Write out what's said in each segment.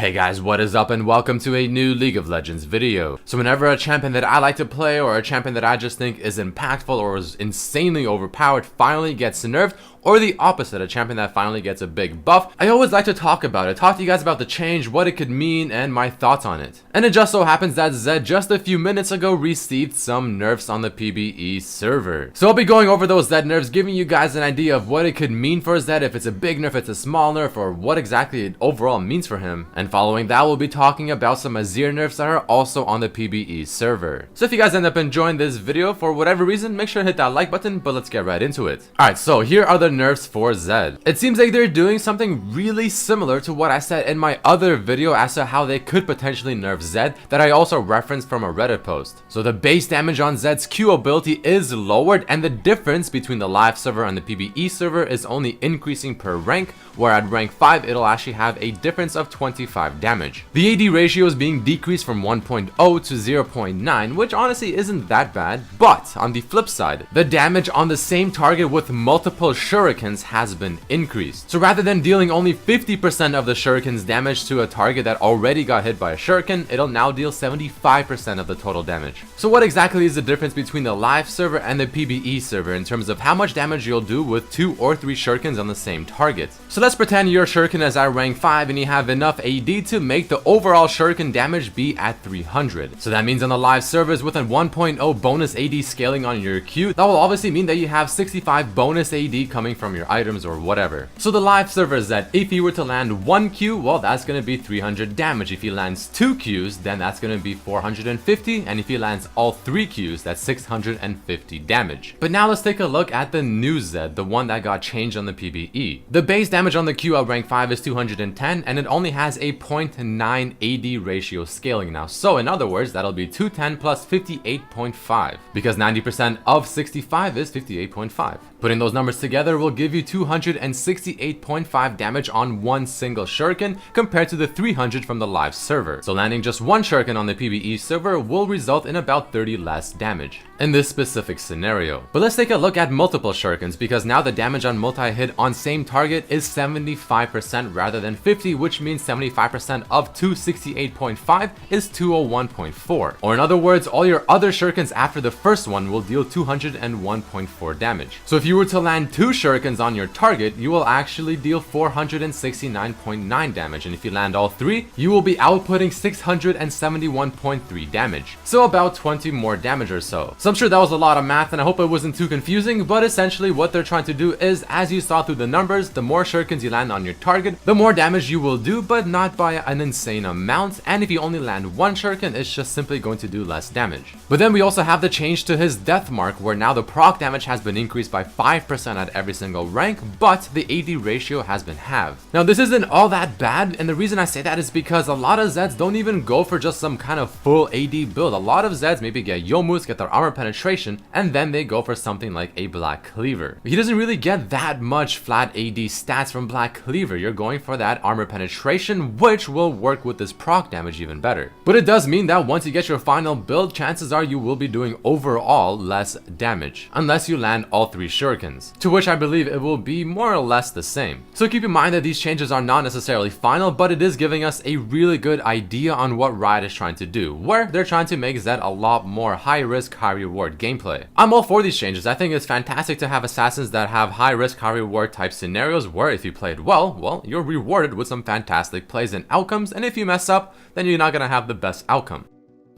Hey guys, what is up and welcome to a new League of Legends video. So whenever a champion that I like to play or a champion that I just think is impactful or is insanely overpowered finally gets nerfed, or the opposite, a champion that finally gets a big buff, I always like to talk about it, talk to you guys about the change, what it could mean, and my thoughts on it. And it just so happens that ZED just a few minutes ago received some nerfs on the PBE server. So I'll be going over those ZED nerfs, giving you guys an idea of what it could mean for ZED, if it's a big nerf, if it's a small nerf, or what exactly it overall means for him. And following that, we'll be talking about some AZIR nerfs that are also on the PBE server. So if you guys end up enjoying this video for whatever reason, make sure to hit that like button, but let's get right into it. Alright, so here are the nerfs for ZED. It seems like they're doing something really similar to what I said in my other video as to how they could potentially nerf ZED that I also referenced from a Reddit post. So the base damage on ZED's Q ability is lowered, and the difference between the live server and the PBE server is only increasing per rank, where at rank 5 it'll actually have a difference of 25 damage. The AD ratio is being decreased from 1.0 to 0.9, which honestly isn't that bad, but on the flip side, the damage on the same target with multiple shurikens has been increased. So rather than dealing only 50% of the shuriken's damage to a target that already got hit by a shuriken, it'll now deal 75% of the total damage. So what exactly is the difference between the live server and the PBE server in terms of how much damage you'll do with 2 or 3 shurikens on the same target? So let's pretend your shuriken is at rank 5 and you have enough AD to make the overall shuriken damage be at 300. So that means on the live servers with a 1.0 bonus AD scaling on your Q, that will obviously mean that you have 65 bonus AD coming from your items or whatever. So the live server is that if he were to land 1 Q, well, that's going to be 300 damage. If he lands 2 Qs, then that's going to be 450, and if he lands all 3 Qs, that's 650 damage. But now let's take a look at the new ZED, the one that got changed on the PBE. The base damage on the Q at rank 5 is 210, and it only has a 0.9 AD ratio scaling now. So in other words, that'll be 210 plus 58.5, because 90% of 65 is 58.5. Putting those numbers together will give you 268.5 damage on one single shuriken compared to the 300 from the live server. So landing just one shuriken on the PBE server will result in about 30 less damage in this specific scenario. But let's take a look at multiple shurikens, because now the damage on multi-hit on same target is 75% rather than 50, which means 75% of 268.5 is 201.4. Or in other words, all your other shurikens after the first one will deal 201.4 damage. So if you were to land 2 shurikens on your target, you will actually deal 469.9 damage, and if you land all 3, you will be outputting 671.3 damage. So about 20 more damage or so. So I'm sure that was a lot of math, and I hope it wasn't too confusing, but essentially what they're trying to do is, as you saw through the numbers, the more shurikens you land on your target, the more damage you will do, but not by an insane amount, and if you only land 1 shuriken, it's just simply going to do less damage. But then we also have the change to his death mark, where now the proc damage has been increased by 5% at every single rank, but the AD ratio has been halved. Now this isn't all that bad, and the reason I say that is because a lot of Zeds don't even go for just some kind of full AD build. A lot of Zeds maybe get Youmuu's, get their armor penetration, and then they go for something like a Black Cleaver. He doesn't really get that much flat AD stats from Black Cleaver. You're going for that armor penetration, which will work with this proc damage even better. But it does mean that once you get your final build, chances are you will be doing overall less damage, unless you land all 3 shurikens, to which I believe it will be more or less the same. So keep in mind that these changes are not necessarily final, but it is giving us a really good idea on what Riot is trying to do, where they're trying to make ZED a lot more high risk, high reward gameplay. I'm all for these changes. I think it's fantastic to have assassins that have high risk, high reward type scenarios where if you played well, you're rewarded with some fantastic plays and outcomes, and if you mess up, then you're not gonna have the best outcome.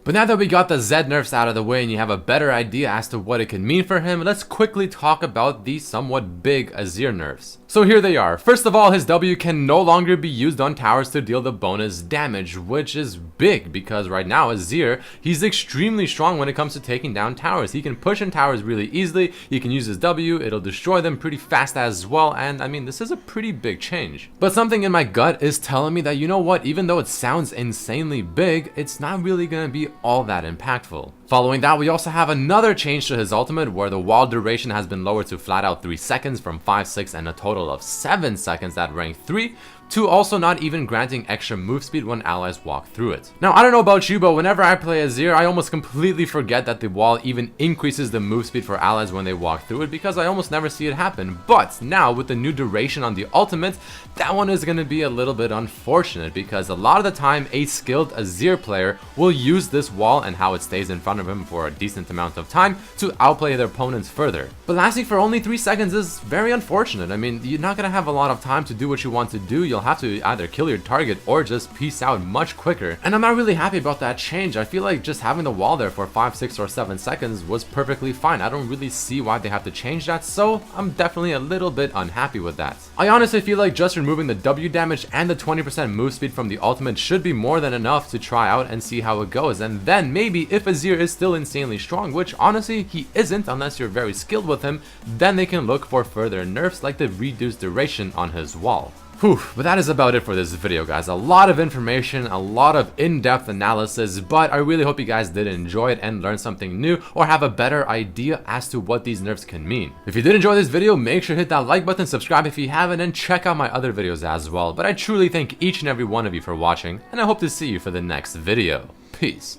But now that we got the ZED nerfs out of the way and you have a better idea as to what it can mean for him, let's quickly talk about the somewhat big AZIR nerfs. So here they are. First of all, his W can no longer be used on towers to deal the bonus damage, which is big because right now AZIR, he's extremely strong when it comes to taking down towers. He can push in towers really easily, he can use his W, it'll destroy them pretty fast as well, and I mean, this is a pretty big change. But something in my gut is telling me that, you know what, even though it sounds insanely big, it's not really gonna be all that impactful. Following that, we also have another change to his ultimate where the wall duration has been lowered to flat out 3 seconds from 5, 6, and a total of 7 seconds at rank 3, to also not even granting extra move speed when allies walk through it. Now, I don't know about you, but whenever I play AZIR, I almost completely forget that the wall even increases the move speed for allies when they walk through it because I almost never see it happen. But now, with the new duration on the ultimate, that one is going to be a little bit unfortunate because a lot of the time, a skilled AZIR player will use this wall and how it stays in front of him for a decent amount of time to outplay their opponents further. But lasting for only 3 seconds is very unfortunate. I mean, you're not going to have a lot of time to do what you want to do. You'll have to either kill your target or just peace out much quicker. And I'm not really happy about that change. I feel like just having the wall there for 5, 6, or 7 seconds was perfectly fine. I don't really see why they have to change that, so I'm definitely a little bit unhappy with that. I honestly feel like just removing the W damage and the 20% move speed from the ultimate should be more than enough to try out and see how it goes. And then maybe if AZIR is still insanely strong, which honestly he isn't unless you're very skilled with him, then they can look for further nerfs like the reduced duration on his wall. Whew, but that is about it for this video, guys. A lot of information, a lot of in-depth analysis, but I really hope you guys did enjoy it and learn something new or have a better idea as to what these nerfs can mean. If you did enjoy this video, make sure to hit that like button, subscribe if you haven't, and check out my other videos as well. But I truly thank each and every one of you for watching, and I hope to see you for the next video. Peace.